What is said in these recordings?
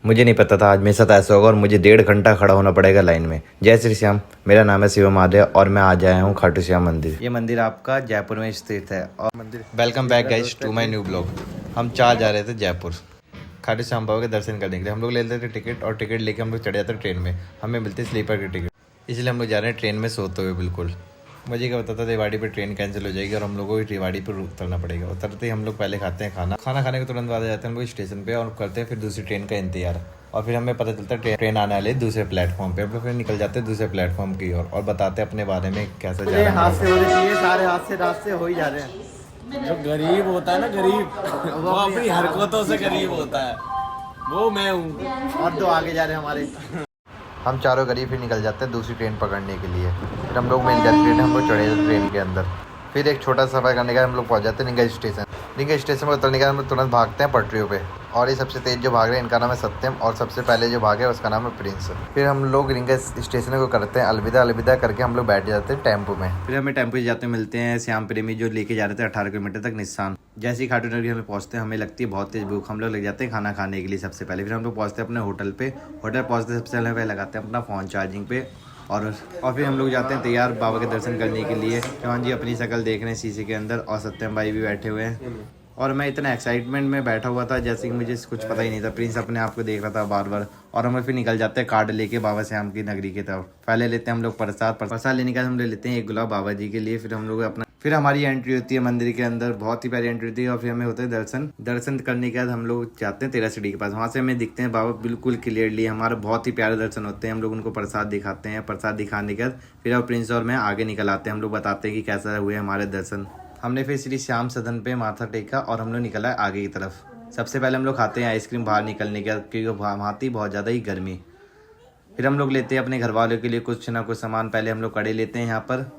मुझे नहीं पता था आज मेरे साथ ऐसा होगा और मुझे 1.5 घंटा खड़ा होना पड़ेगा लाइन में। जय श्री श्याम, मेरा नाम है शिवम आर्य और मैं आज आया हूँ खाटू श्याम मंदिर। ये मंदिर आपका जयपुर में स्थित है और मंदिर welcome back guys to my new blog. हम 4 जा रहे थे जयपुर खाटू श्याम बाबा के दर्शन करने के लिए। हम लोग ले लेते थे टिकट और टिकट लेके हम लोग चढ़े जाते ट्रेन में। हमें मिलती स्लीपर की टिकट, इसलिए हम लोग जा रहे हैं ट्रेन में सोते हुए। बिल्कुल मुझे क्या पता था रेवाड़ी पे ट्रेन कैंसिल हो जाएगी और हम लोगों को रेवाड़ी पर उतरना पड़ेगा। उतरते ही हम लोग पहले खाते हैं खाना खाने के तुरंत बाद जाते हैं हम लोग स्टेशन पे और करते हैं फिर दूसरी ट्रेन का इंतजार। और फिर हमें पता चलता है ट्रेन आने वाली है दूसरे प्लेटफॉर्म पे। हम लोग फिर निकल जाते हैं दूसरे प्लेटफॉर्म की ओर और बताते हैं अपने बारे में कैसा जा रहा है। हादसे होने चाहिए, सारे हादसे रास्ते हो ही जा रहे हैं। जो गरीब होता है ना, गरीब वो अपनी हरकतों से गरीब होता है, वो मैं हूँ। और दो आगे जा रहे हैं हमारे। हम चारों गरीब फिर निकल जाते हैं दूसरी ट्रेन पकड़ने के लिए। फिर हम लोग मिल जाते ट्रेन, हम लोग चढ़े जाते ट्रेन के अंदर। फिर एक छोटा सफ़र करने का हम लोग पहुंच जाते हैं निंगा स्टेशन। निंगा स्टेशन पर उतरने का हम लोग तुरंत भागते हैं पटरियों पे। और ये सबसे तेज जो भाग रहे हैं इनका नाम है सत्यम और सबसे पहले जो भागे उसका नाम है प्रिंस। फिर हम लोग रिंगा स्टेशन को करते हैं अलविदा। अलविदा करके हम लोग बैठ जाते हैं टेम्पो में। फिर हमें टेम्पो से जाते मिलते हैं श्याम प्रेमी जो लेके जा रहे थे 18 किलोमीटर तक निस्सान। जैसे ही खाटू नगरी हमें पहुंचते हैं हमें लगती है बहुत तेज भूख। हम लोग लग जाते हैं खाना खाने के लिए सबसे पहले। फिर हम लोग पहुंचते हैं अपने होटल पे। होटल पहुंचते सबसे पहले लगाते हैं अपना फ़ोन चार्जिंग पे और फिर हम लोग जाते हैं तैयार बाबा के दर्शन करने के लिए। चौहान जी अपनी शक्ल देख रहे हैं शीशे के अंदर और सत्यम भाई भी बैठे हुए हैं। और मैं इतना एक्साइटमेंट में बैठा हुआ था जैसे कि मुझे कुछ पता ही नहीं था। प्रिंस अपने आप को देख रहा था बार बार। और हम फिर निकल जाते हैं कार्ड लेके बाबा श्याम की नगरी की तरफ। पहले लेते हैं हम लोग प्रसाद लेने का हम ले लेते हैं 1 गुलाब बाबा जी के लिए। फिर हम लोग अपना फिर हमारी एंट्री होती है मंदिर के अंदर। बहुत ही प्यारी एंट्री होती है और फिर हमें होता है दर्शन करने के बाद हम लोग जाते हैं 13 सीढ़ी के पास। वहाँ से हमें दिखते हैं बाबा बिल्कुल क्लियरली। हमारे बहुत ही प्यारे दर्शन होते हैं। हम लोग उनको प्रसाद दिखाते हैं। प्रसाद दिखाने के बाद फिर अब प्रिंस और मैं आगे निकल आते हैं। हम लोग बताते हैं कि कैसा हुए हमारे दर्शन। हमने फिर श्री श्याम सदन पे माथा टेका और हम लोग निकला आगे की तरफ। सबसे पहले हम लोग खाते हैं आइसक्रीम बाहर निकलने के बाद, क्योंकि वहाँ थी बहुत ज़्यादा ही गर्मी। फिर हम लोग लेते हैं अपने घर वालों के लिए कुछ ना कुछ सामान। पहले हम लोग कड़े लेते हैं यहाँ पर।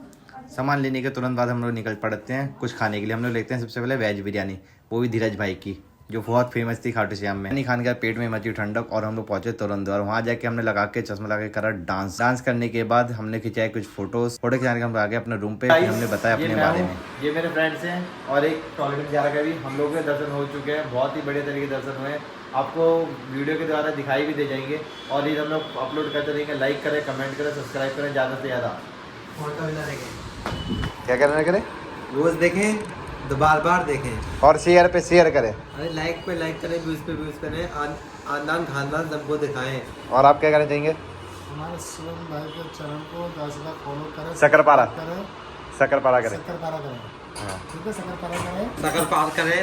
सामान लेने के तुरंत बाद हम लोग निकल पड़ते हैं कुछ खाने के लिए। हम लोग लेते हैं सबसे पहले वेज बिरयानी, वो भी धीरज भाई की, जो बहुत फेमस थी खाटू श्याम में। नहीं खाने का पेट में मची ठंडक और हम लोग पहुंचे तुरंत द्वार। वहाँ जाके हमने लगा के चश्मा लगा के करा डांस करने के बाद हमने खिंचाए कुछ फोटो खिंचाने के हम आ गए अपने रूम पे। हमने बताया अपने बारे में। ये मेरे फ्रेंड्स हैं और एक टॉयलेट जा रहा है। हम लोगों के दर्शन हो चुके हैं, बहुत ही बढ़िया तरीके दर्शन हुए। आपको वीडियो के द्वारा दिखाई भी दे जाएंगे और ये हम लोग अपलोड करते रहेंगे। लाइक करें, कमेंट करें, सब्सक्राइब करें ज़्यादा से ज़्यादा। क्या करना करें? रोज देखें तो बार बार देखें और शेयर पे शेयर करें। अरे लाइक पे लाइक करें, व्यूज पे व्यूज करें, आनंद खानदान सबको दिखाएं। और आप क्या करना चाहेंगे? हमारे शिवम भाई के चैनल को ज़्यादा से ज़्यादा फॉलो करें, शकरपारा करें, शकरपारा करें। शक्कर पारा करें। हाँ। ठीक है, शक्कर पारा करें। शक्कर पार करें।